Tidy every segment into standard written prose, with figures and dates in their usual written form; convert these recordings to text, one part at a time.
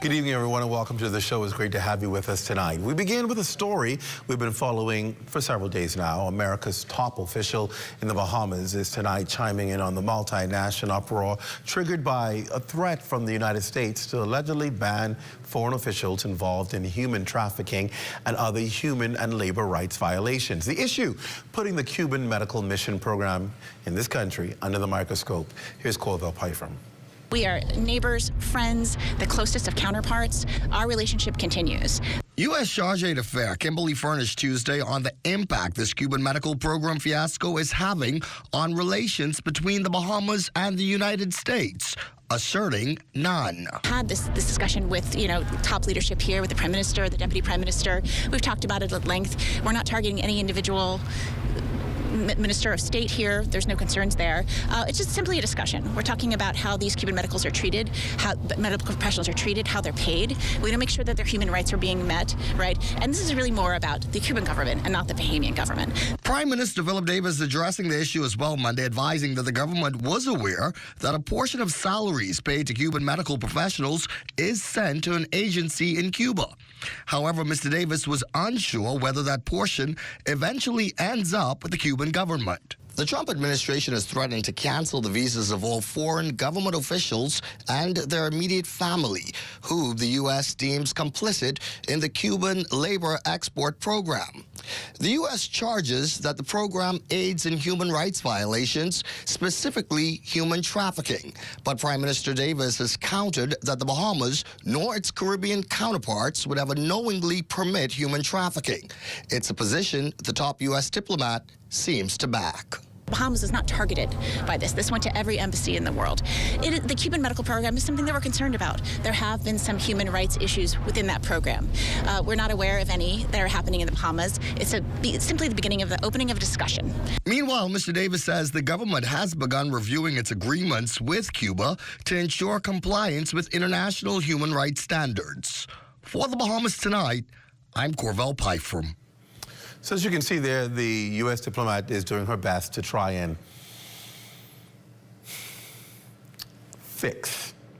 Good evening, everyone, and welcome to the show. It's great to have you with us tonight. We begin with a story we've been following for several days now. America's top official in the Bahamas is tonight chiming in on the multinational uproar triggered by a threat from the United States to allegedly ban foreign officials involved in human trafficking and other human and labor rights violations. The issue, putting the Cuban medical mission program in this country under the microscope. Here's Corval Pyfrom. We are neighbors, friends, the closest of counterparts. Our relationship continues. U.S. Charge d'Affaires Kimberly furnished Tuesday on the impact this Cuban medical program fiasco is having on relations between the Bahamas and the United States, asserting none. Had this discussion with, top leadership here, with the Prime Minister, the Deputy Prime Minister. We've talked about it at length. We're not targeting any individual Minister of State here. There's no concerns there. It's just simply a discussion. We're talking about how these Cuban medicals are treated, how medical professionals are treated, how they're paid. We want to make sure that their human rights are being met, right? And this is really more about the Cuban government and not the Bahamian government. Prime Minister Philip Davis addressing the issue as well Monday, advising that the government was aware that a portion of salaries paid to Cuban medical professionals is sent to an agency in Cuba. However, Mr. Davis was unsure whether that portion eventually ends up with the Cuban government. The Trump administration is threatening to cancel the visas of all foreign government officials and their immediate family, who the U.S. deems complicit in the Cuban labor export program. The U.S. charges that the program aids in human rights violations, specifically human trafficking. But Prime Minister Davis has countered that the Bahamas nor its Caribbean counterparts would ever knowingly permit human trafficking. It's a position the top U.S. diplomat seems to back. Bahamas is not targeted by this. This went to every embassy in the world. The Cuban medical program is something that we're concerned about. There have been some human rights issues within that program. We're not aware of any that are happening in the Bahamas. It's simply the beginning of the opening of a discussion. Meanwhile, Mr. Davis says the government has begun reviewing its agreements with Cuba to ensure compliance with international human rights standards. For the Bahamas Tonight, I'm Corval Pyfrom. So as you can see there, the U.S. diplomat is doing her best to try and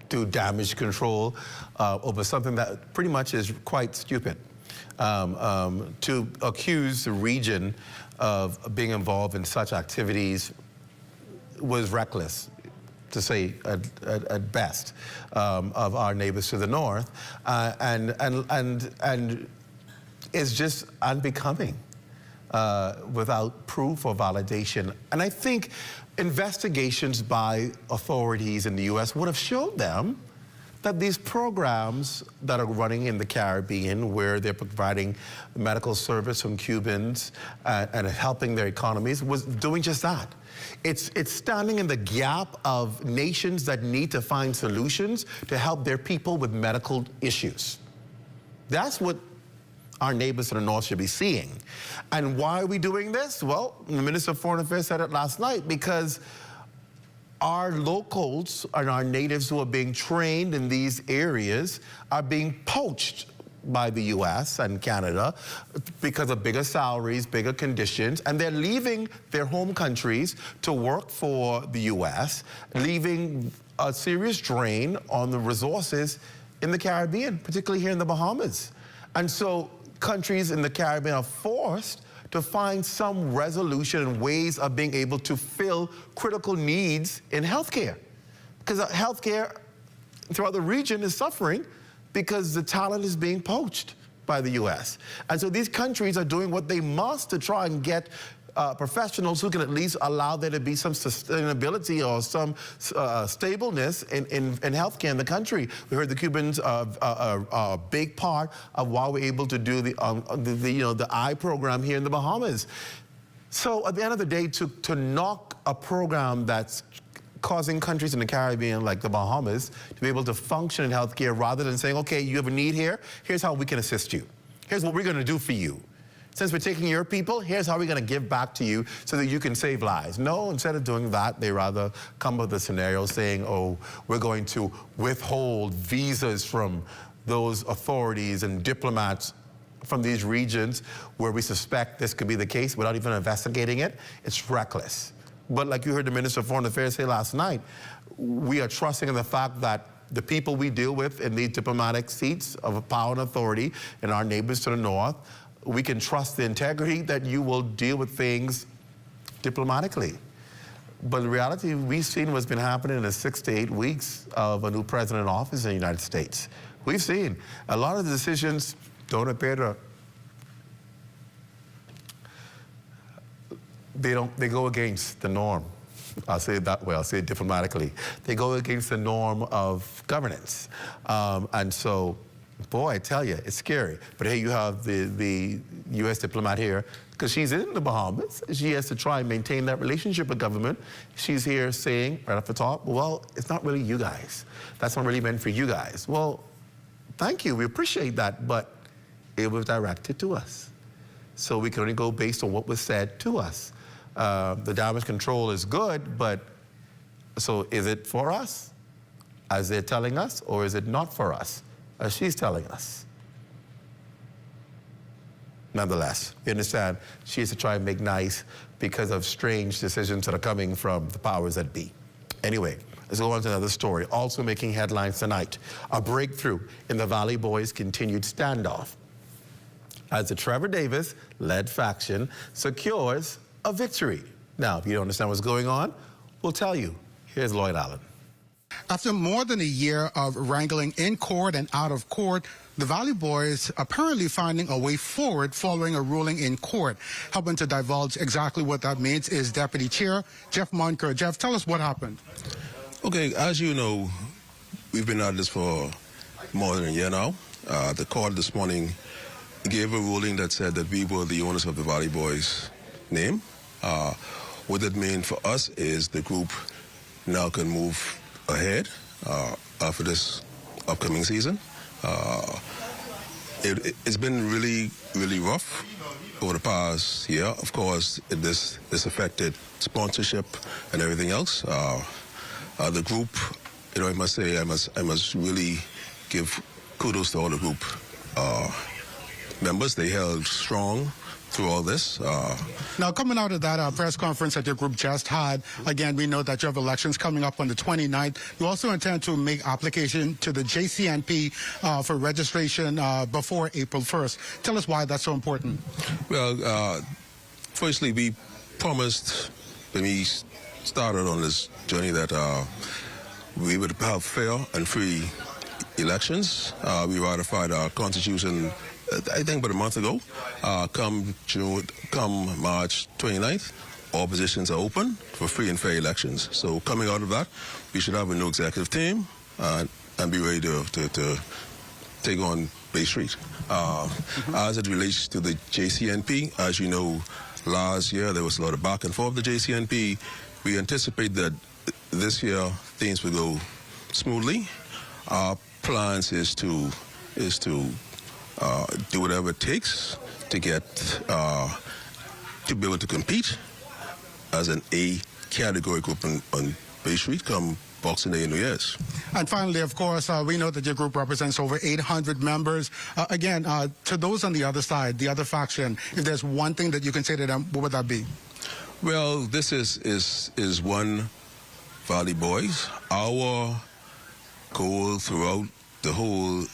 do damage control over something that pretty much is quite stupid. To accuse the region of being involved in such activities was reckless, to say at best, of our neighbors to the north, and is just unbecoming. Without proof or validation. And I think investigations by authorities in the U.S. would have showed them that these programs that are running in the Caribbean, where they're providing medical service from Cubans and helping their economies, was doing just that. It's standing in the gap of nations that need to find solutions to help their people with medical issues. That's what our neighbors to the north should be seeing. And why are we doing this? Well, the Minister of Foreign Affairs said it last night, because our locals and our natives who are being trained in these areas are being poached by the U.S. and Canada because of bigger salaries, bigger conditions, and they're leaving their home countries to work for the U.S., leaving a serious drain on the resources in the Caribbean, particularly here in the Bahamas. And so countries in the Caribbean are forced to find some resolution and ways of being able to fill critical needs in healthcare. Because healthcare throughout the region is suffering because the talent is being poached by the U.S. And so these countries are doing what they must to try and get professionals who can at least allow there to be some sustainability or some stableness in healthcare in the country. We heard the Cubans are a big part of why we're able to do the eye program here in the Bahamas. So at the end of the day, to knock a program that's causing countries in the Caribbean like the Bahamas to be able to function in healthcare, rather than saying, okay, you have a need here, here's how we can assist you. Here's what we're going to do for you. Since we're taking your people, here's how we're going to give back to you so that you can save lives. No, instead of doing that, they rather come up with a scenario saying, oh, we're going to withhold visas from those authorities and diplomats from these regions where we suspect this could be the case without even investigating it. It's reckless. But like you heard the Minister of Foreign Affairs say last night, we are trusting in the fact that the people we deal with in these diplomatic seats of power and authority and our neighbors to the north, we can trust the integrity that you will deal with things diplomatically. But in reality, we've seen what's been happening in the 6 to 8 weeks of a new president in office in the United States. We've seen a lot of the decisions don't appear to, they go against the norm. I'll say it that way, I'll say it diplomatically. They go against the norm of governance. And so, boy, I tell you, it's scary. But hey, you have the U.S. diplomat here, because she's in the Bahamas. She has to try and maintain that relationship with government. She's here saying, right off the top, well, it's not really you guys. That's not really meant for you guys. Well, thank you, we appreciate that, but it was directed to us. So we can only go based on what was said to us. The damage control is good, but so is it for us, as they're telling us, or is it not for us, as she's telling us? Nonetheless, you understand, she has to try and make nice because of strange decisions that are coming from the powers that be. Anyway, let's go on to another story. Also making headlines tonight, a breakthrough in the Valley Boys' continued standoff as the Trevor Davis-led faction secures a victory. Now, if you don't understand what's going on, we'll tell you. Here's Lloyd Allen. After more than a year of wrangling in court and out of court, the Valley Boys apparently finding a way forward following a ruling in court. Helping to divulge exactly what that means is Deputy Chair Jeff Munker. Jeff, tell us what happened. Okay, as you know, we've been at this for more than a year now. The court this morning gave a ruling that said that we were the owners of the Valley Boys name. What that means for us is the group now can move ahead for this upcoming season. It's been really, really rough over the past year. Of course, this affected sponsorship and everything else. The group, you know, I must say, I must really give kudos to all the group members. They held strong through all this. Now, coming out of that press conference that your group just had, again, we know that you have elections coming up on the 29th. You also intend to make application to the JCNP for registration before April 1st. Tell us why that's so important. Well, firstly, we promised when we started on this journey that we would have fair and free elections. We ratified our constitution, I think, about a month ago. Come March 29th, all positions are open for free and fair elections. So coming out of that, we should have a new executive team and be ready to take on Bay Street. As it relates to the JCNP, as you know, last year there was a lot of back and forth with the JCNP. We anticipate that this year things will go smoothly. Our plans is to do whatever it takes to get to be able to compete as an A category group on Bay Street come Boxing Day and New Year's. And finally, of course, we know that your group represents over 800 members. Again, to those on the other side, the other faction, if there's one thing that you can say to them, what would that be? Well, this is one Valley Boys. Our goal throughout the whole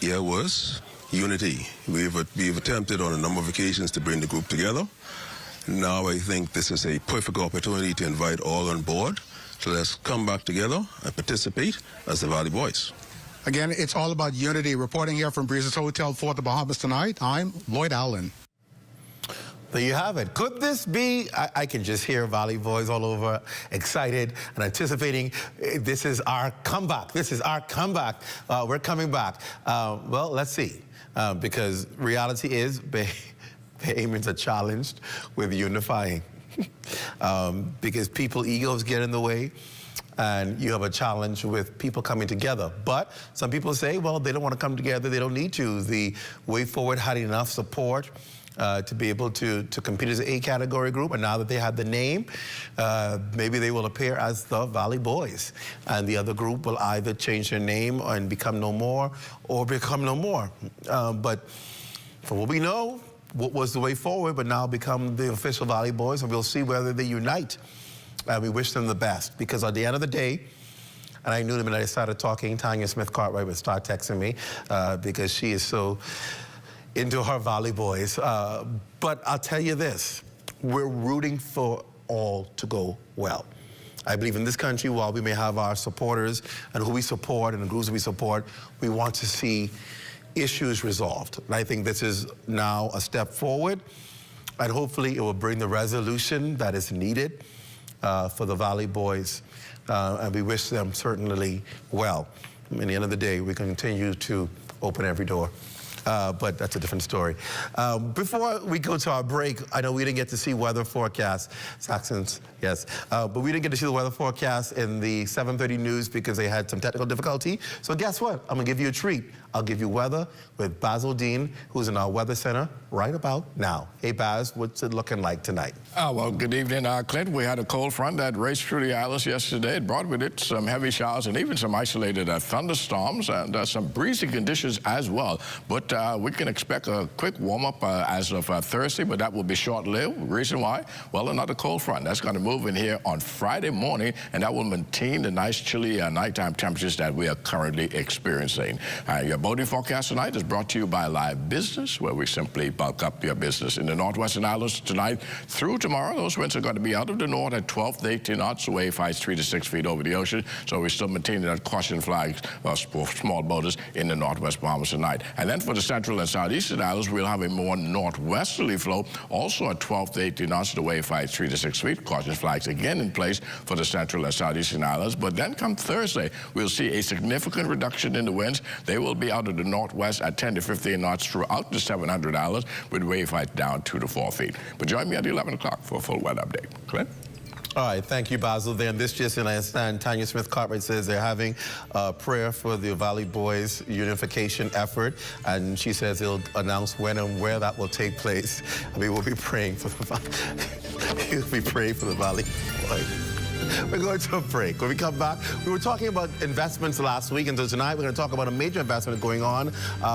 year was unity. We've attempted on a number of occasions to bring the group together. Now I think this is a perfect opportunity to invite all on board. So let's come back together and participate as the Valley Boys. Again, it's all about unity. Reporting here from Breezes Hotel for the Bahamas tonight, I'm Lloyd Allen. There you have it. Could this be, I can just hear Valley Boys all over, excited and anticipating, this is our comeback. This is our comeback. We're coming back. Well, let's see. Because reality is, Bahamians are challenged with unifying. Because people egos get in the way, and you have a challenge with people coming together. But some people say, well, they don't want to come together, they don't need to. The Way Forward had enough support to be able to compete as an A category group, and now that they have the name, maybe they will appear as the Valley Boys, and the other group will either change their name and become no more, or become no more. But from what we know, what was the Way Forward, but now become the official Valley Boys, and we'll see whether they unite. And we wish them the best, because at the end of the day, and I knew the minute I started talking, Tanya Smith-Cartwright would start texting me because she is so into her Valley Boys. But I'll tell you this, we're rooting for all to go well. I believe in this country, while we may have our supporters and who we support and the groups we support, we want to see issues resolved. And I think this is now a step forward, and hopefully it will bring the resolution that is needed for the Valley Boys, and we wish them certainly well. At the end of the day, we continue to open every door. But that's a different story. Before we go to our break, I know we didn't get to see weather forecast. Saxons, yes. But we didn't get to see the weather forecast in the 7:30 news because they had some technical difficulty. So guess what? I'm going to give you a treat. I'll give you weather with Basil Dean, who's in our weather center right about now. Hey, Baz, what's it looking like tonight? Well, good evening, Clint. We had a cold front that raced through the islands yesterday. It brought with it some heavy showers and even some isolated thunderstorms and some breezy conditions as well. But we can expect a quick warm-up as of Thursday, but that will be short-lived. Reason why? Well, another cold front. That's going to move in here on Friday morning, and that will maintain the nice chilly nighttime temperatures that we are currently experiencing. Your boating forecast tonight is brought to you by Live Business, where we simply bulk up your business. In the Northwestern Islands tonight through tomorrow, those winds are going to be out of the north at 12 to 18 knots, wave heights 3 to 6 feet over the ocean. So we're still maintaining that caution flag for small boaters in the Northwest Bahamas tonight. And then for the Central and Southeastern Islands, we'll have a more northwesterly flow, also at 12 to 18 knots, the wave height 3 to 6 feet. Caution flags again in place for the Central and Southeastern Islands. But then come Thursday, we'll see a significant reduction in the winds. They will be out of the northwest at 10 to 15 knots throughout the 700 islands, with wave height down 2 to 4 feet. But join me at 11 o'clock for a full weather update. Clint? All right, thank you, Basil. There, and this just, and I understand, Tanya Smith-Cartwright says they're having a prayer for the Valley Boys unification effort, and she says they'll announce when and where that will take place. I mean, we'll be praying for the we'll be praying for the Valley Boys. We're going to a break. When we come back, we were talking about investments last week, and so tonight we're going to talk about a major investment going on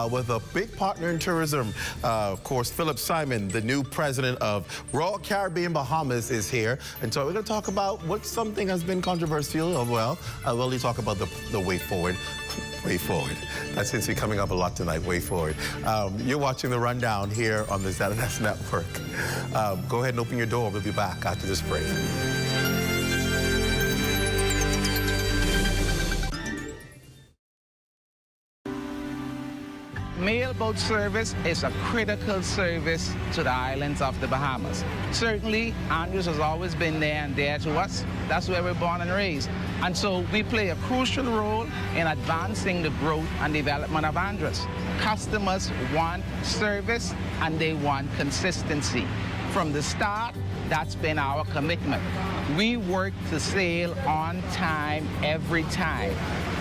with a big partner in tourism. Of course, Philip Simon, the new president of Royal Caribbean Bahamas, is here. And so we're going to talk about what something has been controversial. Well, we'll really talk about the way forward. Way forward. That seems to be coming up a lot tonight, way forward. You're watching The Rundown here on the ZNS Network. Go ahead and open your door. We'll be back after this break. Mailboat service is a critical service to the islands of the Bahamas. Certainly, Andrews has always been there and dear to us. That's where we're born and raised. And so we play a crucial role in advancing the growth and development of Andrews. Customers want service and they want consistency. From the start, that's been our commitment. We work to sail on time every time.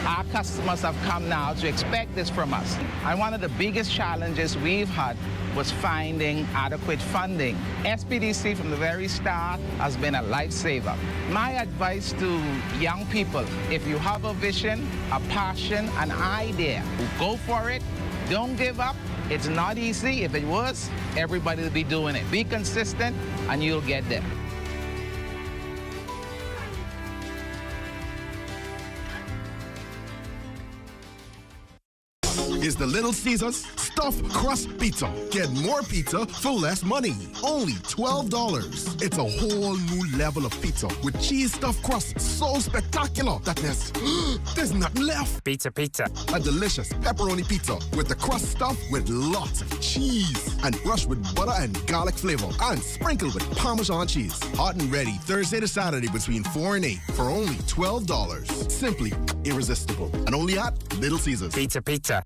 Our customers have come now to expect this from us. And one of the biggest challenges we've had was finding adequate funding. SPDC from the very start has been a lifesaver. My advice to young people, if you have a vision, a passion, an idea, go for it. Don't give up. It's not easy. If it was, everybody would be doing it. Be consistent and you'll get there. Is the Little Caesars Stuffed Crust Pizza. Get more pizza for less money. Only $12. It's a whole new level of pizza with cheese stuffed crust so spectacular that there's nothing left. Pizza. A delicious pepperoni pizza with the crust stuffed with lots of cheese and brushed with butter and garlic flavor and sprinkled with Parmesan cheese. Hot and ready Thursday to Saturday between 4 and 8 for only $12. Simply irresistible. And only at Little Caesars. Pizza.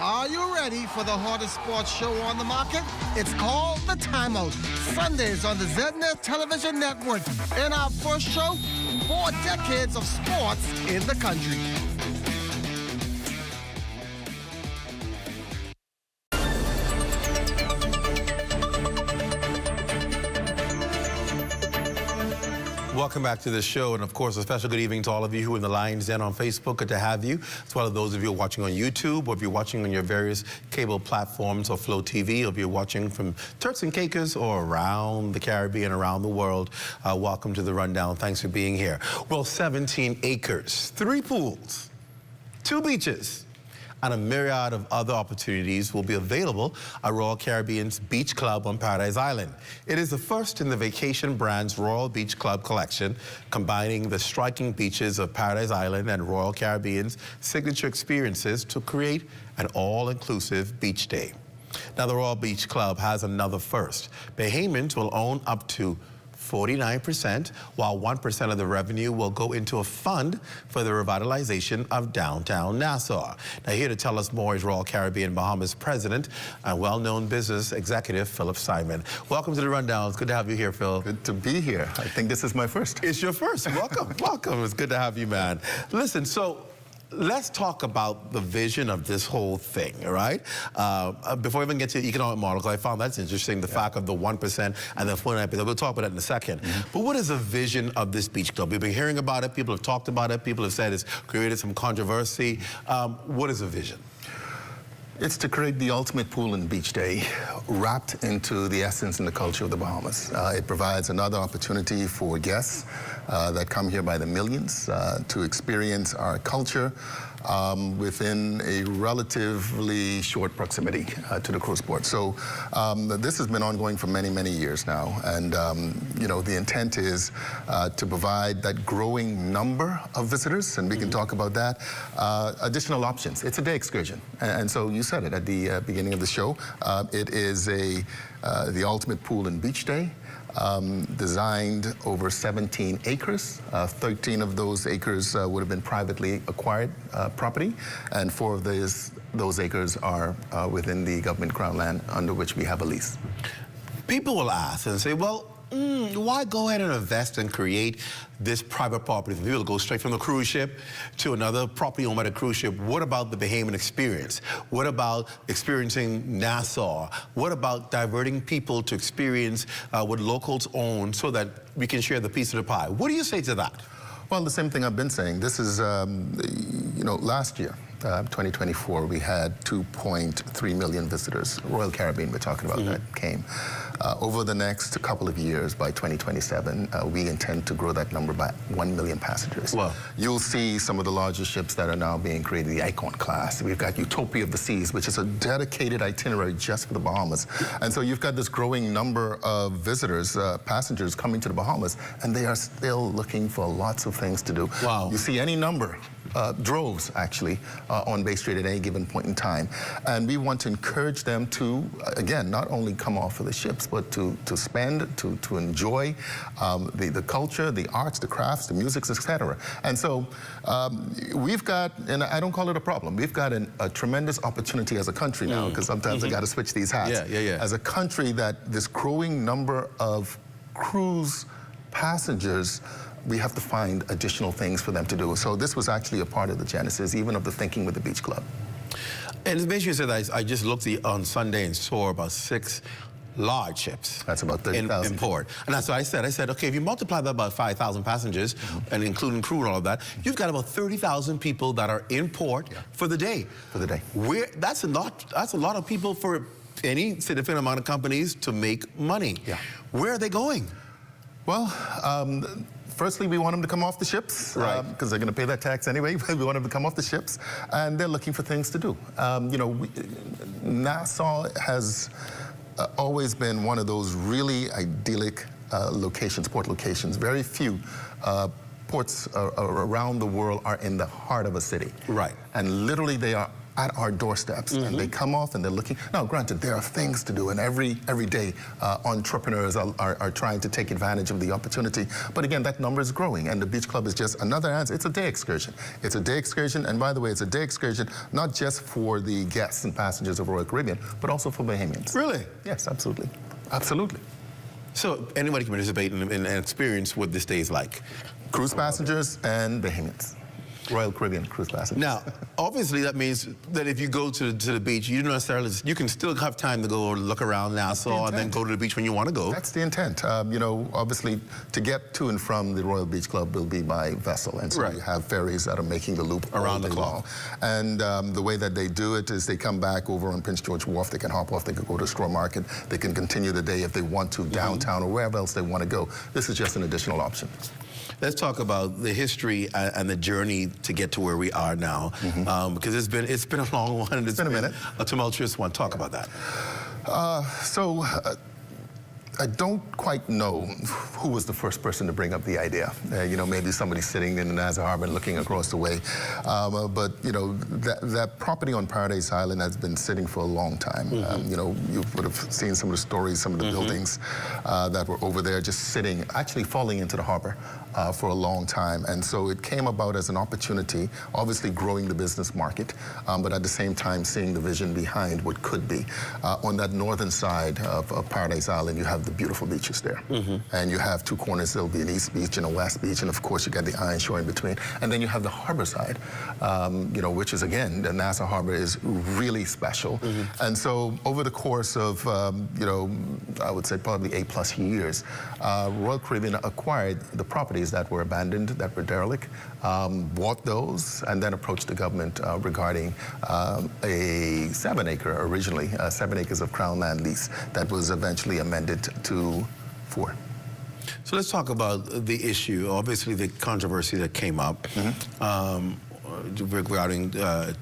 Are you ready for the hardest sports show on the market? It's called The Timeout. Sundays on the ZNet Television Network. In our first show, 4 decades of sports in the country. Welcome back to the show, and of course, a special good evening to all of you who are in the Lions Den on Facebook. Good to have you, as well as those of you watching on YouTube, or if you're watching on your various cable platforms or Flow TV, or if you're watching from Turks and Caicos or around the Caribbean, around the world. Welcome to the Rundown. Thanks for being here. Well, 17 acres, 3 pools, 2 beaches, and a myriad of other opportunities will be available at Royal Caribbean's Beach Club on Paradise Island. It is the first in the vacation brand's Royal Beach Club collection, combining the striking beaches of Paradise Island and Royal Caribbean's signature experiences to create an all-inclusive beach day. Now, the Royal Beach Club has another first. Bahamians will own up to 49%, while 1% of the revenue will go into a fund for the revitalization of downtown Nassau. Now, here to tell us more is Royal Caribbean Bahamas President and well-known business executive, Philip Simon. Welcome to the Rundown. It's good to have you here, Phil. Good to be here. I think this is my first. It's your first. Welcome. Welcome. It's good to have you, man. Listen, so let's talk about the vision of this whole thing, all right? Before we even get to the economic model, because I found that's interesting, the fact of the 1% and the 49%. We'll talk about that in a second. But what is the vision of this beach club? We've been hearing about it. People have talked about it. People have said it's created some controversy. What is the vision? It's to create the ultimate pool and beach day, wrapped into the essence and the culture of the Bahamas. It provides another opportunity for guests that come here by the millions to experience our culture within a relatively short proximity to the cruise port. So this has been ongoing for many, many years now. And, you know, the intent is to provide that growing number of visitors, and we can talk about that, additional options. It's a day excursion. And so you said it at the beginning of the show. It is the ultimate pool and beach day. Designed over 17 acres. 13 of those acres would have been privately acquired property, and 4 of those acres are within the government crown land under which we have a lease. People will ask and say, well, why go ahead and invest and create this private property for people to go straight from the cruise ship to another property owned by the cruise ship? What about the Bahamian experience? What about experiencing Nassau? What about diverting people to experience what locals own so that we can share the piece of the pie? What do you say to that? Well, the same thing I've been saying. This is, you know, last year, 2024, we had 2.3 million visitors. Royal Caribbean, we're talking about, that came. Over the next couple of years, by 2027, we intend to grow that number by 1 million passengers. Wow. You'll see some of the largest ships that are now being created, the Icon class. We've got Utopia of the Seas, which is a dedicated itinerary just for the Bahamas. And so you've got this growing number of visitors, passengers coming to the Bahamas, and they are still looking for lots of things to do. Wow. You see any number, droves actually, on Bay Street at any given point in time. And we want to encourage them to, again, not only come off of the ships, but to spend, to enjoy the culture, the arts, the crafts, the music, etc. And so we've got, and I don't call it a problem, we've got a tremendous opportunity as a country now, because sometimes I got to switch these hats. As a country, that this growing number of cruise passengers, we have to find additional things for them to do. So this was actually a part of the genesis, even of the thinking with the Beach Club. And as you said, I just looked on Sunday and saw about 6 large ships. That's about 30,000. In port. And that's what I said, okay, if you multiply that by 5,000 passengers, and including crew and all of that, you've got about 30,000 people that are in port for the day. For the day. That's a lot of people for any significant amount of companies to make money. Where are they going? Well, firstly, we want them to come off the ships, because they're going to pay that tax anyway. We want them to come off the ships, and they're looking for things to do. You know, Nassau has always been one of those really idyllic locations, port locations. Very few ports around the world are in the heart of a city. And literally, they are at our doorsteps, and they come off and they're looking. Now, granted, there are things to do, and every day entrepreneurs are trying to take advantage of the opportunity. But again, that number is growing, and the Beach Club is just another answer. It's a day excursion. It's a day excursion, and by the way, it's a day excursion not just for the guests and passengers of Royal Caribbean, but also for Bahamians. Really? Yes, absolutely. Absolutely. So anybody can participate and experience what this day is like? Cruise passengers and Bahamians. Royal Caribbean cruise passengers. Now, obviously, that means that if you go to the beach, you don't necessarily, you can still have time to go look around Nassau and then go to the beach when you want to go. That's the intent. You know, obviously, to get to and from the Royal Beach Club will be by vessel, and so you have ferries that are making the loop around the clock. And the way that they do it is they come back over on Prince George Wharf. They can hop off. They can go to Straw Market. They can continue the day if they want to downtown or wherever else they want to go. This is just an additional option. Let's talk about the history and the journey to get to where we are now, because it's been a long one. And it's been a minute, a tumultuous one. Talk about that. I don't quite know who was the first person to bring up the idea. You know, maybe somebody sitting in the Nassau Harbor and looking across the way. But, you know, that property on Paradise Island has been sitting for a long time. You know, you would have seen some of the stories, some of the buildings that were over there just sitting, actually falling into the harbor for a long time. And so it came about as an opportunity, obviously growing the business market, but at the same time seeing the vision behind what could be. On that northern side of Paradise Island, you have the beautiful beaches there. And you have two corners. There'll be an East Beach and a West Beach, and of course you got the Iron Shore in between. And then you have the harbor side, you know, which is, again, the Nassau Harbor is really special. And so over the course of, you know, I would say probably 8+ years, Royal Caribbean acquired the properties that were abandoned, that were derelict, bought those, and then approached the government regarding a 7-acre, originally 7 acres of Crown land lease that was eventually amended to 4. So let's talk about the issue, obviously the controversy that came up regarding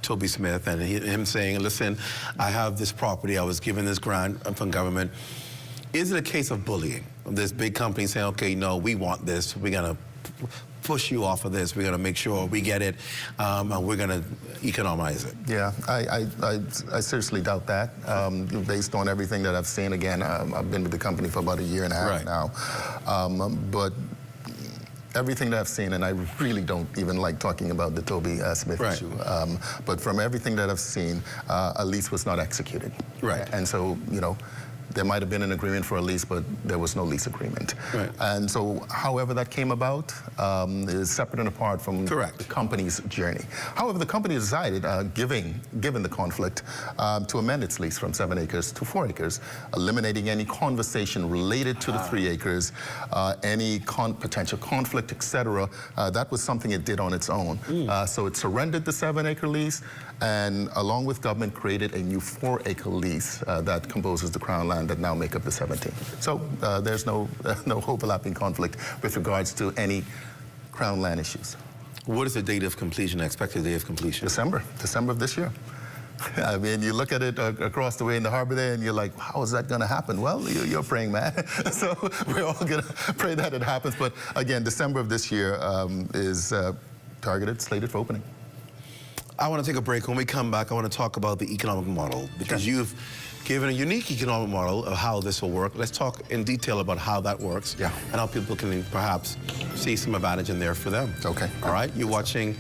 Toby Smith and him saying, listen, I have this property, I was given this grant from government. Is it a case of bullying? This big company saying, okay, no, we want this, we're gonna push you off of this, we're gonna make sure we get it, and we're gonna economize it. Yeah, I seriously doubt that, based on everything that I've seen. Again, I've been with the company for about 1.5 years now, but everything that I've seen, and I really don't even like talking about the Toby Smith issue, but from everything that I've seen, a lease was not executed. And so, you know, there might have been an agreement for a lease, but there was no lease agreement. And so, however that came about is separate and apart from the company's journey. However, the company decided, given the conflict, to amend its lease from 7 acres to 4 acres, eliminating any conversation related to the 3 acres, any potential conflict, etc. That was something it did on its own. So it surrendered the 7-acre lease, and along with government created a new 4-acre lease that composes the Crown land that now make up the 17. So there's no overlapping conflict with regards to any Crown land issues. What is the date of completion, expected date of completion? December of this year. I mean, you look at it across the way in the harbor there, and you're like, how is that going to happen? Well, you're praying, man. So we're all going to pray that it happens. But again, December of this year is targeted, slated for opening. I want to take a break. When we come back, I want to talk about the economic model, because you've given a unique economic model of how this will work. Let's talk in detail about how that works and how people can perhaps see some advantage in there for them. Okay. All right? You're watching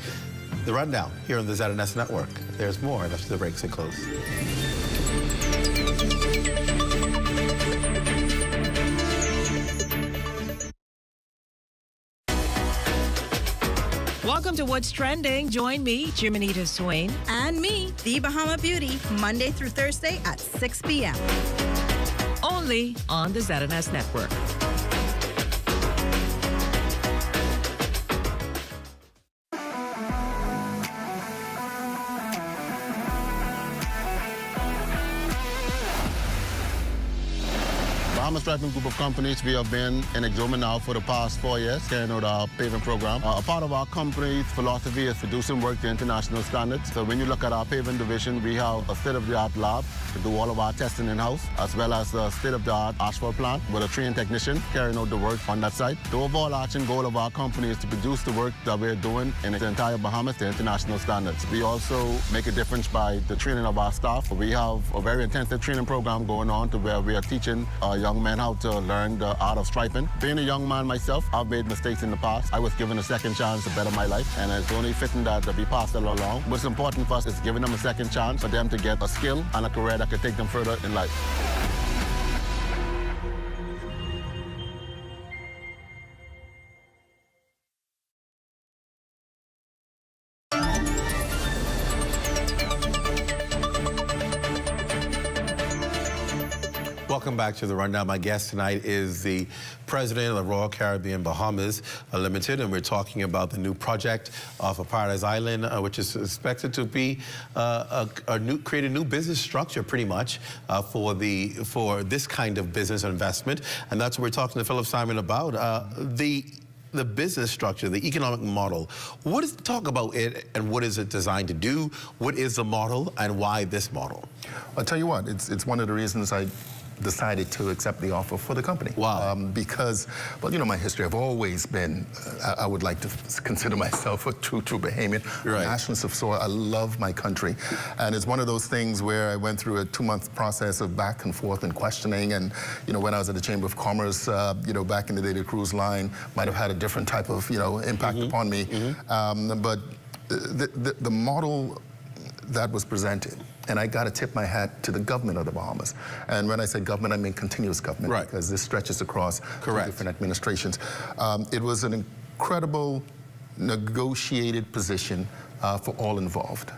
The Rundown here on the ZNS Network. There's more after the break. Stay close. Welcome to What's Trending. Join me, Jiminita Swain. And me, The Bahama Beauty, Monday through Thursday at 6 p.m. Only on the ZNS Network. Bahama Striping Group of Companies, we have been in Exuma now for the past 4 years, carrying out our paving program. A part of our company's philosophy is producing work to international standards. So when you look at our paving division, we have a state-of-the-art lab to do all of our testing in-house, as well as a state-of-the-art asphalt plant with a trained technician carrying out the work on that site. The overall arching goal of our company is to produce the work that we're doing in the entire Bahamas to international standards. We also make a difference by the training of our staff. We have a very intensive training program going on to where we are teaching young men how to learn the art of striping. Being a young man myself, I've made mistakes in the past. I was given a second chance to better my life, and it's only fitting that we pass it along. What's important for us is giving them a second chance for them to get a skill and a career that could take them further in life. Welcome back to the Rundown. My guest tonight is the president of the Royal Caribbean Bahamas Limited, and we're talking about the new project off of Paradise Island, which is expected to be create a new business structure, pretty much, for this kind of business investment. And that's what we're talking to Philip Simon about. The business structure, the economic model. Talk about it, and what is it designed to do? What is the model, and why this model? I'll tell you what, it's one of the reasons I decided to accept the offer for the company. Wow. Because, well, you know my history. I've always been, I would like to consider myself a true Bahamian. Right. Nationalist of soil. I love my country. And it's one of those things where I went through a 2-month process of back and forth and questioning. And, you know, when I was at the Chamber of Commerce, you know, back in the day, the cruise line might have had a different type of, you know, impact upon me. But the model that was presented, and I got to tip my hat to the government of the Bahamas. And when I say government, I mean continuous government, right, because this stretches across different administrations. It was an incredible negotiated position for all involved.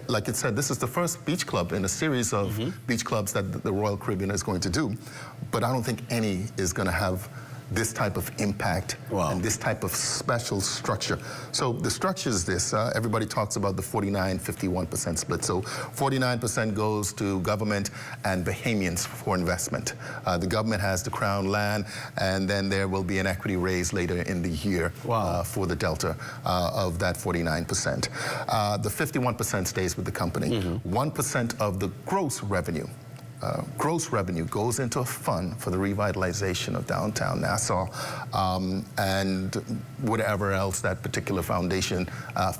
Like it said, this is the first beach club in a series of beach clubs that the Royal Caribbean is going to do, but I don't think any is going to have this type of impact and this type of special structure. So the structure is this. Everybody talks about the 49-51% split. So 49% goes to government and Bahamians for investment. The government has the Crown land, and then there will be an equity raise later in the year for the delta of that 49%. The 51% stays with the company. 1% of the gross revenue goes into a fund for the revitalization of downtown Nassau and whatever else that particular foundation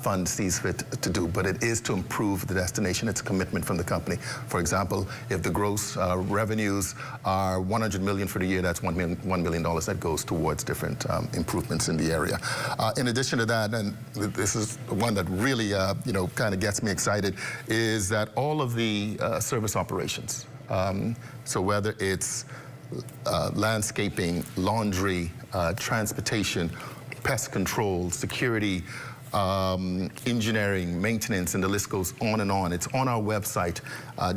fund sees fit to do. But it is to improve the destination. It's a commitment from the company. For example, if the gross revenues are $100 million for the year, that's $1 million that goes towards different improvements in the area. In addition to that, and this is one that really you know, kind of gets me excited, is that all of the service operations, so whether it's landscaping, laundry, transportation, pest control, security, engineering, maintenance, and the list goes on and on. It's on our website.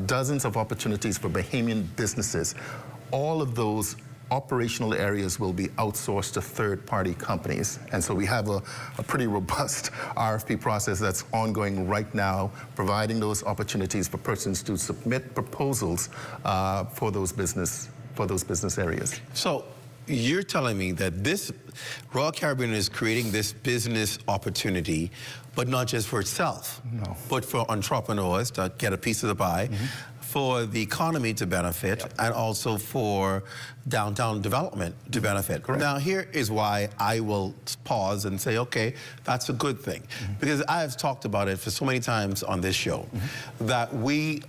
Dozens of opportunities for Bahamian businesses. All of those operational areas will be outsourced to third-party companies. And so we have a pretty robust RFP process that's ongoing right now, providing those opportunities for persons to submit proposals for those business areas. So you're telling me that this Royal Caribbean is creating this business opportunity, but not just for itself, but for entrepreneurs to get a piece of the pie, for the economy to benefit, and also for downtown development to benefit. Correct. Now, here is why I will pause and say, okay, that's a good thing. Because I have talked about it for so many times on this show, that we,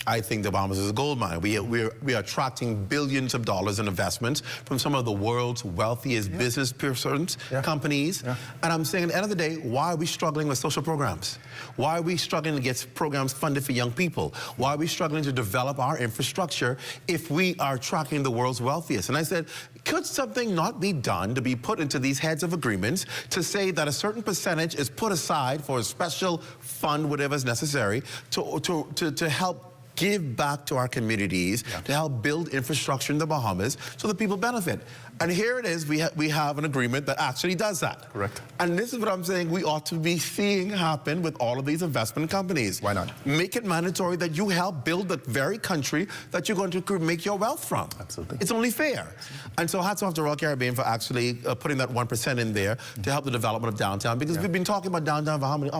I think the Bahamas is a gold mine. We are attracting billions of dollars in investments from some of the world's wealthiest business persons, companies. And I'm saying at the end of the day, why are we struggling with social programs? Why are we struggling to get programs funded for young people? Why are we struggling to develop our infrastructure if we are attracting the world's wealthiest? And I said, could something not be done to be put into these heads of agreements to say that a certain percentage is put aside for a special fund, whatever is necessary, to help give back to our communities, to help build infrastructure in the Bahamas so that people benefit? And here it is, we have an agreement that actually does that. Correct. And this is what I'm saying we ought to be seeing happen with all of these investment companies. Why not? Make it mandatory that you help build the very country that you're going to make your wealth from. Absolutely. It's only fair. And so hats off to Royal Caribbean for actually putting that 1% in there to help the development of downtown, because we've been talking about downtown for how many,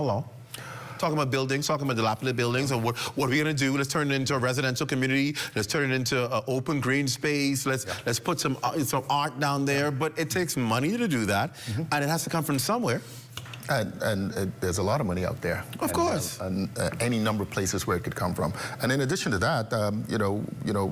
talking about buildings, talking about dilapidated buildings, and what are we going to do? Let's turn it into a residential community. Let's turn it into an open green space. Let's put some art down there. But it takes money to do that, and it has to come from somewhere. And there's a lot of money out there. Of course. And any number of places where it could come from. And in addition to that, you know,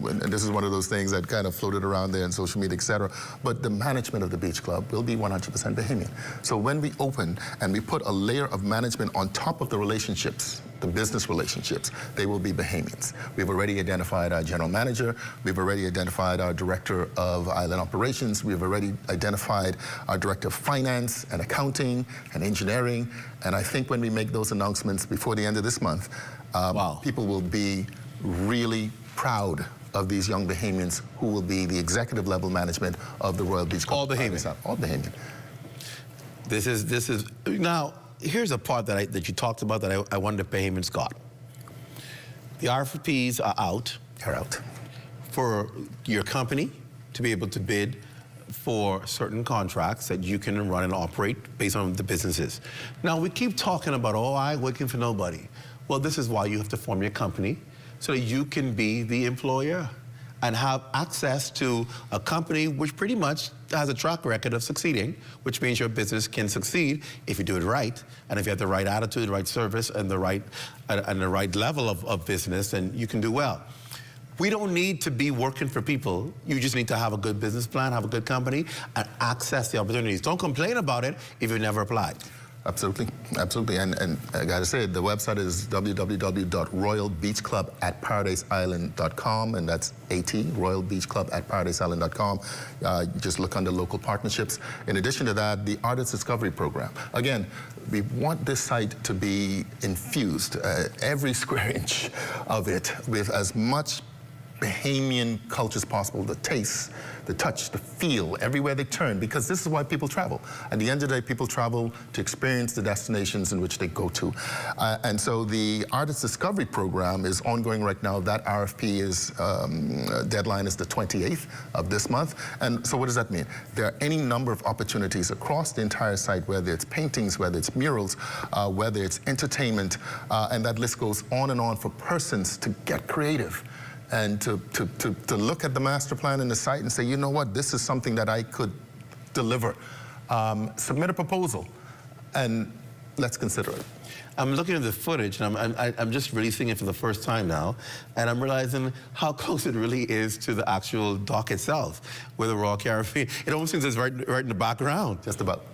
and this is one of those things that kind of floated around there in social media, et cetera, but the management of the beach club will be 100% Bahamian. So when we open and we put a layer of management on top of the relationships, the business relationships, they will be Bahamians. We've already identified our general manager. We've already identified our director of island operations. We've already identified our director of finance and accounting and engineering. And I think when we make those announcements before the end of this month, people will be really proud of these young Bahamians who will be the executive level management of the Royal Beach Club. All Bahamian. All Bahamian. This is now. Here's a part that you talked about that I wonder if Bahamians got. The RFPs are out. They're out. For your company to be able to bid for certain contracts that you can run and operate based on the businesses. Now, we keep talking about, oh, I'm working for nobody. Well, this is why you have to form your company so that you can be the employer and have access to a company which pretty much has a track record of succeeding, which means your business can succeed if you do it right, and if you have the right attitude, the right service, and the right level of business, then you can do well. We don't need to be working for people. You just need to have a good business plan, have a good company, and access the opportunities. Don't complain about it if you've never applied. Absolutely, absolutely. And I gotta say, the website is www.royalbeachclub@paradiseisland.com, and that's royalbeachclub@paradiseisland.com. You just look under local partnerships. In addition to that, the Artist Discovery Program. Again, we want this site to be infused, every square inch of it, with as much Bahamian culture as possible, the taste, the touch, the feel, everywhere they turn, because this is why people travel. At the end of the day, people travel to experience the destinations in which they go to. And so the Artist Discovery Program is ongoing right now. That RFP is, deadline is the 28th of this month. And so what does that mean? There are any number of opportunities across the entire site, whether it's paintings, whether it's murals, whether it's entertainment, and that list goes on and on for persons to get creative and to look at the master plan and the site and say, you know what, this is something that I could deliver. Submit a proposal, and let's consider it. I'm looking at the footage, and I'm just really seeing it for the first time now, and I'm realizing how close it really is to the actual dock itself, where the Royal Caribbean. It almost seems it's right in the background. Just about.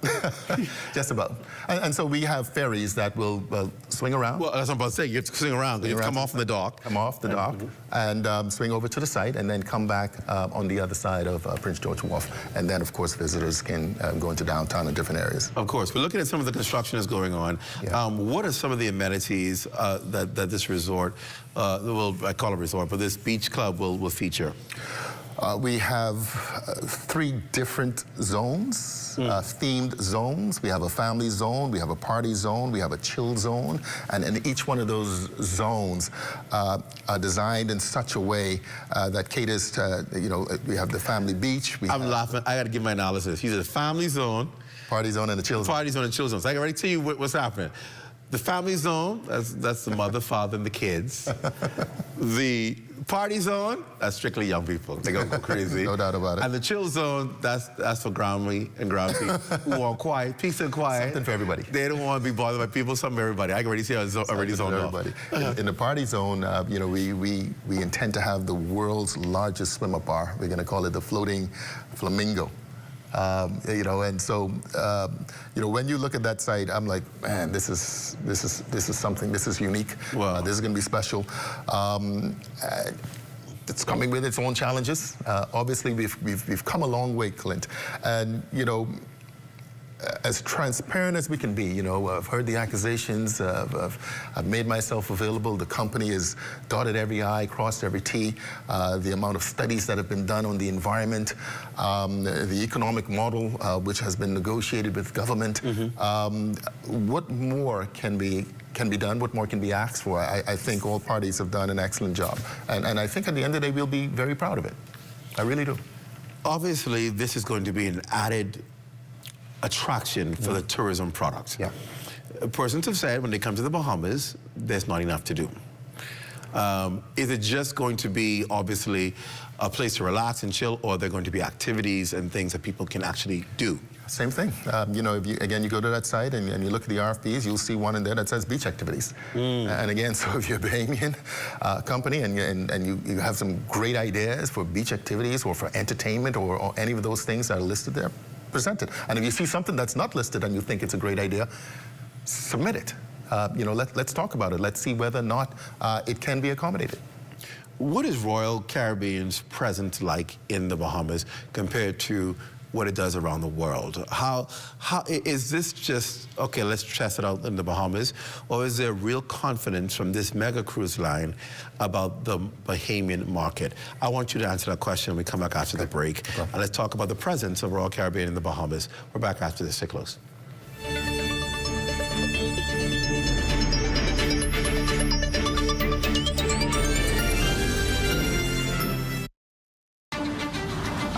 Just about. And so we have ferries that will swing around. Well, that's what I'm about to say. You have to swing around. You come off from the dock. Come off the dock, and swing over to the site, and then come back on the other side of Prince George Wharf. And then, of course, visitors can go into downtown and different areas. Of course. We're looking at some of the construction that's going on. Yeah. What are some of the amenities that this resort, well, I call it resort, but this beach club will feature? We have 3 different zones, themed zones. We have a family zone, we have a party zone, we have a chill zone, and each one of those zones are designed in such a way that caters to, we have the family beach. I'm laughing. I got to give my analysis. He's a family zone, party zone, and a chill zone. Party zone and chill zone. So I can already tell you what's happening. The family zone, that's the mother, father, and the kids. The party zone, that's strictly young people. They're going to go crazy. No doubt about it. And the chill zone, that's for groundly and ground people who want quiet, peace and quiet. Something for everybody. They don't want to be bothered by people, something for everybody. I can already see how it's already zoned off. Everybody. In the party zone, we intend to have the world's largest swim-up bar. We're going to call it the Floating Flamingo. And so, when you look at that site, I'm like, man, this is something. This is unique. Wow. This is going to be special. It's coming with its own challenges. Obviously, we've come a long way, Clint, and as transparent as we can be. I've heard the accusations. I've made myself available. The company has dotted every I, crossed every T. The amount of studies that have been done on the environment, the economic model, which has been negotiated with government. What more can be done? What more can be asked for? I think all parties have done an excellent job. And I think at the end of the day, we'll be very proud of it. I really do. Obviously, this is going to be an added attraction for the tourism product. Yeah. Persons have said when they come to the Bahamas, there's not enough to do. Is it just going to be, obviously, a place to relax and chill, or are there going to be activities and things that people can actually do? Same thing. If you go to that site and you look at the RFPs, you'll see one in there that says beach activities. And again, so if you're a Bahamian company and you have some great ideas for beach activities or for entertainment or any of those things that are listed there, present it. And if you see something that's not listed and you think it's a great idea, submit it. Let's talk about it. Let's see whether or not it can be accommodated. What is Royal Caribbean's presence like in the Bahamas compared to what it does around the world. How is this just, okay, let's test it out in the Bahamas, or is there real confidence from this mega cruise line about the Bahamian market? I want you to answer that question when we come back after the break. And let's talk about the presence of Royal Caribbean in the Bahamas. We're back after this. Stay close.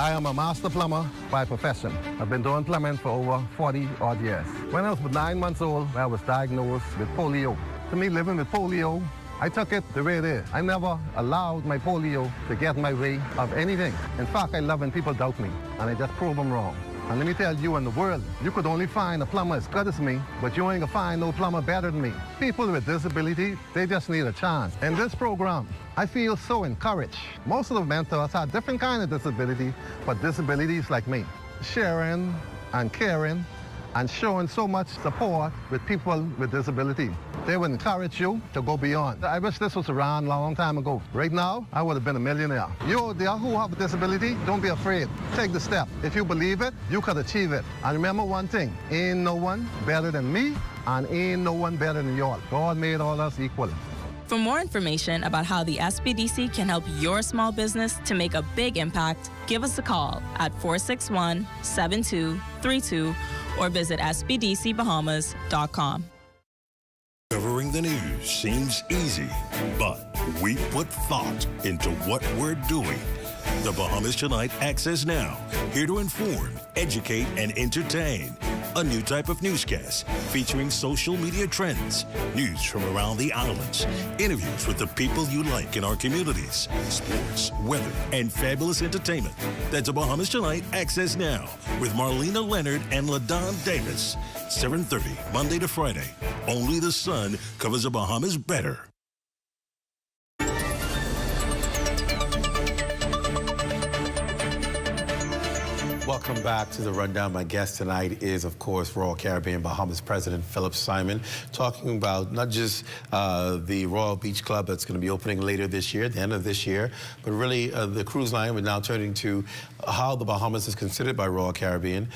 I am a master plumber by profession. I've been doing plumbing for over 40 odd years. When I was 9 months old, I was diagnosed with polio. To me, living with polio, I took it the way it is. I never allowed my polio to get in my way of anything. In fact, I love when people doubt me, and I just prove them wrong. And let me tell you, in the world, you could only find a plumber as good as me, but you ain't gonna find no plumber better than me. People with disability, they just need a chance. In this program, I feel so encouraged. Most of the mentors have different kind of disability, but disabilities like me. Sharing and caring and showing so much support with people with disability. They would encourage you to go beyond. I wish this was around a long time ago. Right now, I would have been a millionaire. You out there who have a disability, don't be afraid. Take the step. If you believe it, you could achieve it. And remember one thing, ain't no one better than me, and ain't no one better than y'all. God made all us equal. For more information about how the SBDC can help your small business to make a big impact, give us a call at 461-7232 or visit sbdcbahamas.com. Covering the news seems easy, but we put thought into what we're doing. The Bahamas Tonight Access Now, here to inform, educate, and entertain. A new type of newscast featuring social media trends, news from around the islands, interviews with the people you like in our communities, sports, weather, and fabulous entertainment. That's a Bahamas Tonight Access Now with Marlena Leonard and LaDon Davis. 7:30, Monday to Friday. Only the sun covers the Bahamas better. Welcome back to the Rundown. My guest tonight is, of course, Royal Caribbean Bahamas President Philip Simon, talking about not just the Royal Beach Club that's going to be opening later this year, at the end of this year, but really the cruise line. We're now turning to how the Bahamas is considered by Royal Caribbean.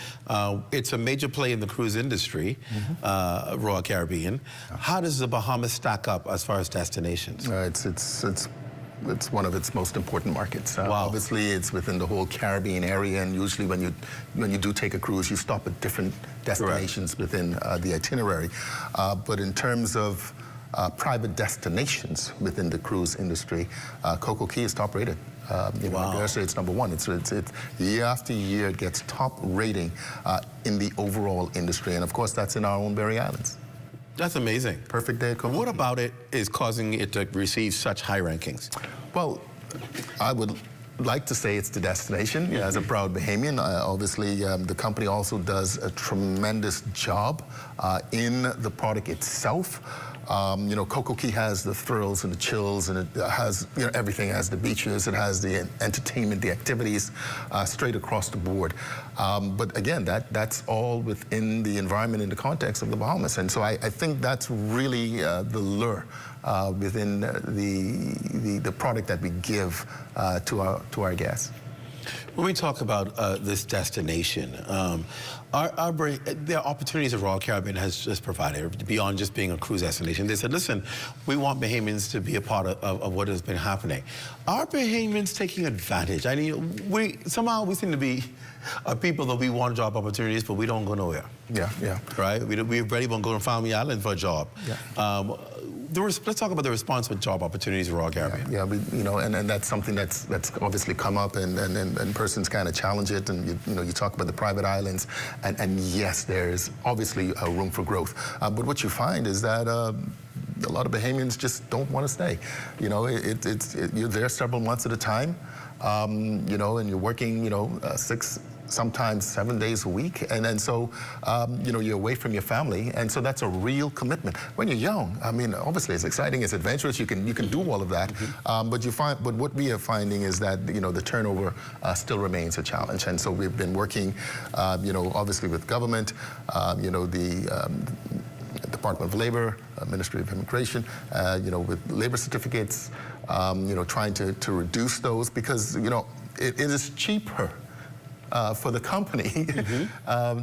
It's a major play in the cruise industry, Royal Caribbean. How does the Bahamas stack up as far as destinations? It's one of its most important markets. Wow. Obviously, it's within the whole Caribbean area, and usually when you do take a cruise, you stop at different destinations within the itinerary. But in terms of private destinations within the cruise industry, Coco Cay is top rated. Wow. It's number one. It's year after year, it gets top rating in the overall industry, and of course, that's in our own Berry Islands. That's amazing. Perfect day. What about it is causing it to receive such high rankings? Well, I would like to say it's the destination. As a proud Bahamian, obviously the company also does a tremendous job in the product itself. Coco Cay has the thrills and the chills, and it has everything. It has the beaches, it has the entertainment, the activities, straight across the board. But again, that's all within the environment in the context of the Bahamas, and so I think that's really the lure within the product that we give to our guests. When we talk about this destination, there are opportunities that Royal Caribbean has just provided beyond just being a cruise destination. They said, listen, we want Bahamians to be a part of what has been happening. Are Bahamians taking advantage? I mean, somehow we seem to be people that we want job opportunities, but we don't go nowhere. Yeah. Right? We barely won't go to Family Island for a job. Yeah. Let's talk about the response with job opportunities in Royal Caribbean. Yeah, and that's something that's obviously come up, and persons kind of challenge it, and you talk about the private islands, and yes, there's obviously a room for growth. But what you find is that a lot of Bahamians just don't want to stay. You're there several months at a time, and you're working, 6, sometimes 7 days a week, and so you're away from your family, and so that's a real commitment. When you're young, I mean, obviously it's exciting, it's adventurous, you can do all of that, but what we are finding is that the turnover still remains a challenge, and so we've been working, obviously with government, the Department of Labor, Ministry of Immigration, with labor certificates, trying to reduce those, because it is cheaper for the company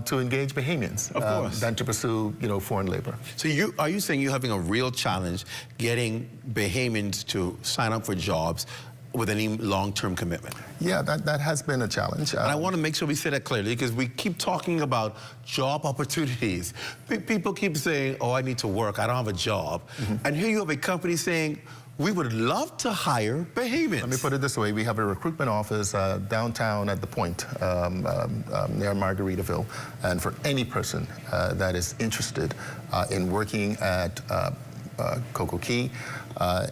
to engage Bahamians than to pursue, foreign labor. So are you saying you're having a real challenge getting Bahamians to sign up for jobs with any long-term commitment? Yeah, that has been a challenge. And I want to make sure we say that clearly, because we keep talking about job opportunities. People keep saying, oh, I need to work, I don't have a job. And here you have a company saying, we would love to hire Bahamians. Let me put it this way. We have a recruitment office downtown at the Point near Margaritaville. And for any person that is interested in working at Coco Key,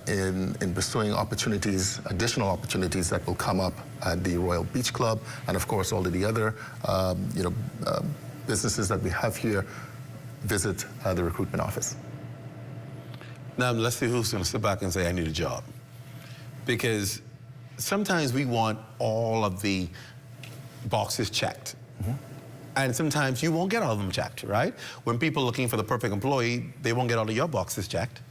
in pursuing opportunities, additional opportunities that will come up at the Royal Beach Club, and of course all of the other businesses that we have here, visit the recruitment office. Now let's see who's going to sit back and say, I need a job. Because sometimes we want all of the boxes checked. And sometimes you won't get all of them checked, right? When people are looking for the perfect employee, they won't get all of your boxes checked.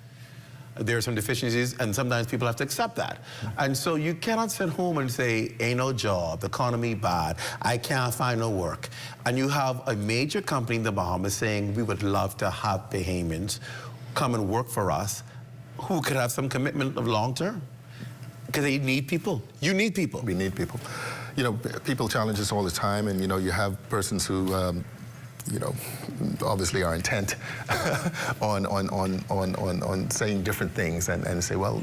There are some deficiencies, and sometimes people have to accept that. And so you cannot sit home and say, ain't no job, the economy bad, I can't find no work. And you have a major company in the Bahamas saying, we would love to have Bahamians come and work for us who could have some commitment of long term. Because they need people. You need people. We need people. People challenge us all the time, and you have persons who obviously are intent on saying different things and say, well,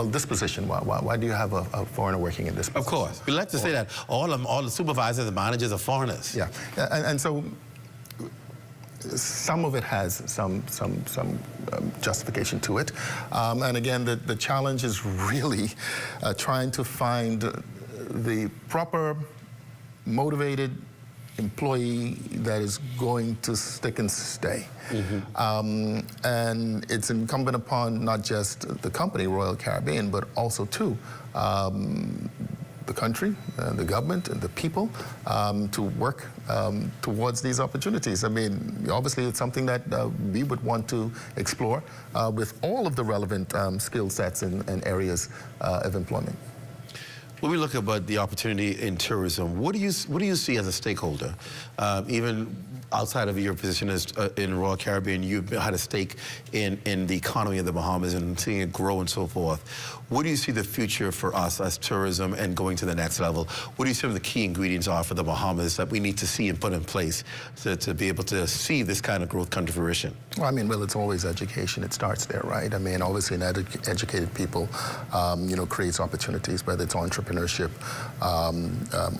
this position, why do you have a foreigner working in this position? Of course. We like to say that all the supervisors and managers are foreigners. Yeah, and so some of it has some justification to it. And again, the challenge is really trying to find the proper, motivated employee that is going to stick and stay. And it's incumbent upon not just the company, Royal Caribbean, but also too, the country, the government, and the people to work towards these opportunities. I mean, obviously it's something that we would want to explore with all of the relevant skill sets and areas of employment. When we look about the opportunity in tourism, what do you see as a stakeholder? Even outside of your position as in Royal Caribbean, you've had a stake in the economy of the Bahamas and seeing it grow and so forth. What do you see the future for us as tourism and going to the next level? What do you see some of the key ingredients are for the Bahamas that we need to see and put in place to be able to see this kind of growth come to fruition? Well, I mean, it's always education. It starts there, right? I mean, obviously, educated people, creates opportunities, whether it's entrepreneurship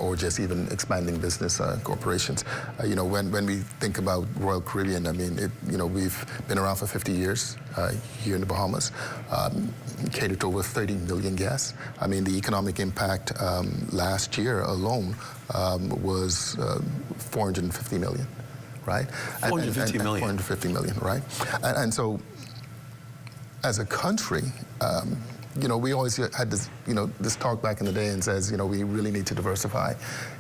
or just even expanding business corporations. When we think about Royal Caribbean, I mean, we've been around for 50 years here in the Bahamas, catered to over 30 million guests. I mean, the economic impact last year alone was 450 million, right? 450 million. 450 million, right? And so, as a country, we always had this, this talk back in the day and says, we really need to diversify,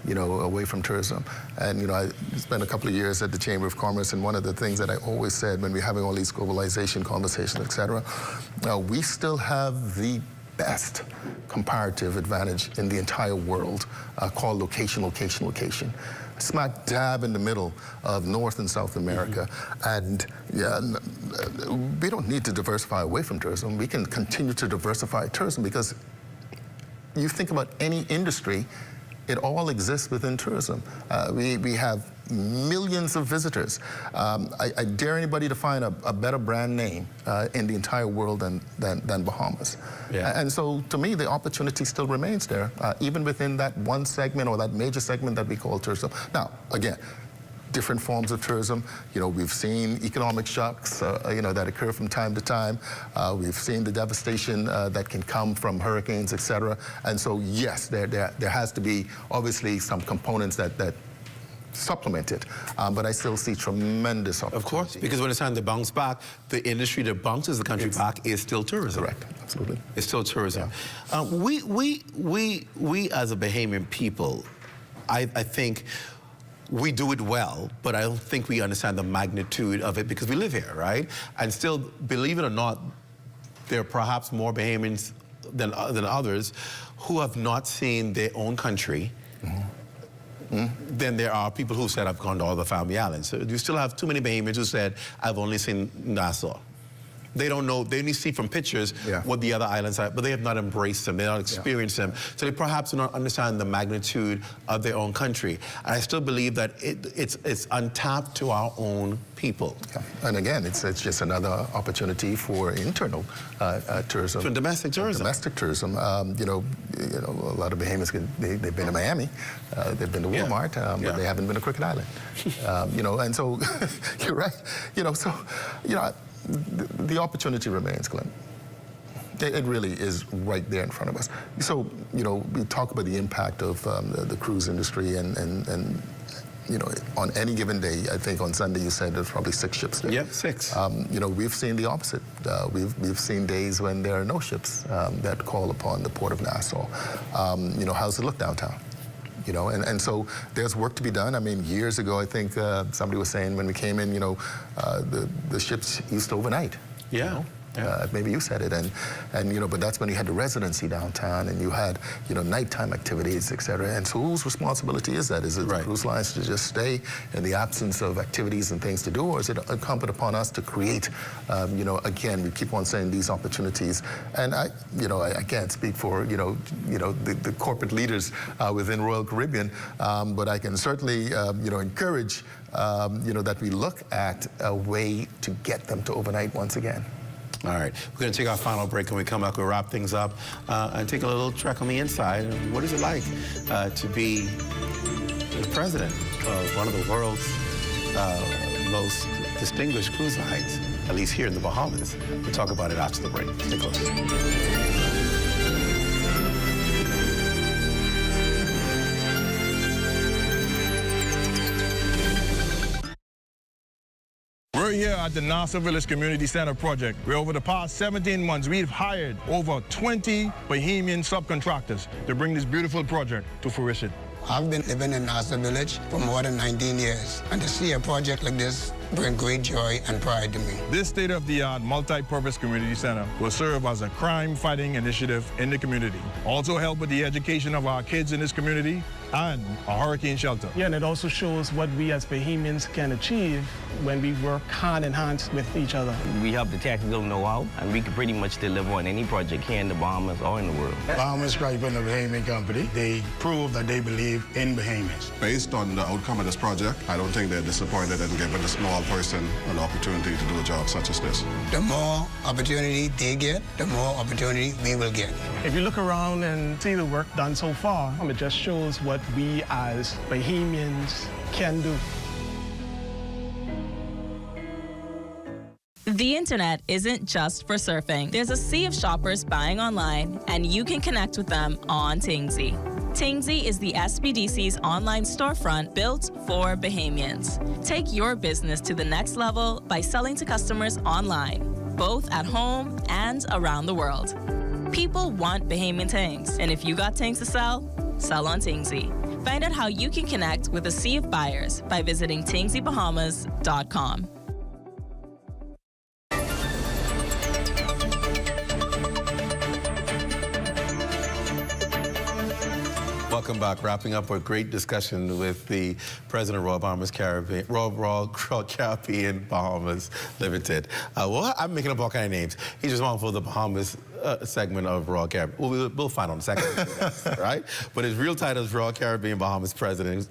away from tourism. And, I spent a couple of years at the Chamber of Commerce, and one of the things that I always said when we're having all these globalization conversations, et cetera, we still have the best comparative advantage in the entire world called location. Smack dab in the middle of North and South America. And we don't need to diversify away from tourism. We can continue to diversify tourism because you think about any industry, it all exists within tourism. We have millions of visitors. I dare anybody to find a better brand name in the entire world than Bahamas. Yeah. And so, to me, the opportunity still remains there, even within that one segment or that major segment that we call tourism. Now, again, different forms of tourism. We've seen economic shocks, that occur from time to time. We've seen the devastation that can come from hurricanes, et cetera. And so, yes, there has to be, obviously, some components that supplement it, but I still see tremendous opportunity. Of course, because when it's time to bounce back, the industry that bounces the country back is still tourism. Correct, absolutely. It's still tourism. Yeah. We as a Bahamian people, I think we do it well, but I don't think we understand the magnitude of it because we live here, right? And still, believe it or not, there are perhaps more Bahamians than others who have not seen their own country than there are people who said, I've gone to all the family islands. So you still have too many Bahamians who said, I've only seen Nassau. They don't know, they only see from pictures what the other islands are, but they have not embraced them, they have not experienced them. So they perhaps do not understand the magnitude of their own country. And I still believe that it's untapped to our own people. And again, it's just another opportunity for internal tourism. For domestic tourism. Domestic tourism. You know, a lot of Bahamians, they've been to Miami, they've been to Walmart, but they haven't been to Cricket Island. You know, and so, you're right. You know, so, you know, the opportunity remains, Clint. It really is right there in front of us. So, you know, we talk about the impact of the cruise industry and you know, on any given day, I think on Sunday you said there's probably 6 ships there. Yeah, 6. You know, we've seen the opposite. We've seen days when there are no ships that call upon the Port of Nassau. You know, how's it look downtown? You know, and so there's work to be done. I mean, years ago, I think somebody was saying when we came in, you know, the ships used to overnight. Yeah. You know? Maybe you said it, and you know, but that's when you had the residency downtown, and you had, you know, nighttime activities, etc. And so, whose responsibility is that? Is it the cruise lines to just stay in the absence of activities and things to do, or is it incumbent upon us to create? You know, again, we keep on saying these opportunities, and you know, I can't speak for you know the corporate leaders within Royal Caribbean, but I can certainly you know encourage you know that we look at a way to get them to overnight once again. All right, we're going to take our final break. When we come back, we'll wrap things up and take a little trek on the inside. What is it like to be the president of one of the world's most distinguished cruise lines, at least here in the Bahamas? We'll talk about it after the break. Stay close. We're here at the Nassau Village Community Center project, where over the past 17 months, we've hired over 20 Bahamian subcontractors to bring this beautiful project to fruition. I've been living in Nassau Village for more than 19 years, and to see a project like this bring great joy and pride to me. This state-of-the-art multi-purpose community center will serve as a crime-fighting initiative in the community, also help with the education of our kids in this community, and a hurricane shelter. Yeah, and it also shows what we as Bahamians can achieve when we work hand in hand with each other. We have the technical know-how, and we can pretty much deliver on any project here in the Bahamas or in the world. Bahamas Crichton, a Bahamian company, they prove that they believe in Bahamians. Based on the outcome of this project, I don't think they're disappointed in giving a small person an opportunity to do a job such as this. The more opportunity they get, the more opportunity we will get. If you look around and see the work done so far, it just shows what we as Bahamians can do. The internet isn't just for surfing. There's a sea of shoppers buying online, and you can connect with them on Tingsy. Tingsy is the SBDC's online storefront built for Bahamians. Take your business to the next level by selling to customers online, both at home and around the world. People want Bahamian things, and if you got things to sell, sell on Tingsy. Find out how you can connect with a sea of buyers by visiting tingsybahamas.com. Welcome back. Wrapping up a great discussion with the president of Royal Caribbean Bahamas Limited. Well, I'm making up all kind of names. He's responsible for the Bahamas segment of Royal Caribbean. We'll find on the second, right? But his real title is Royal Caribbean Bahamas President.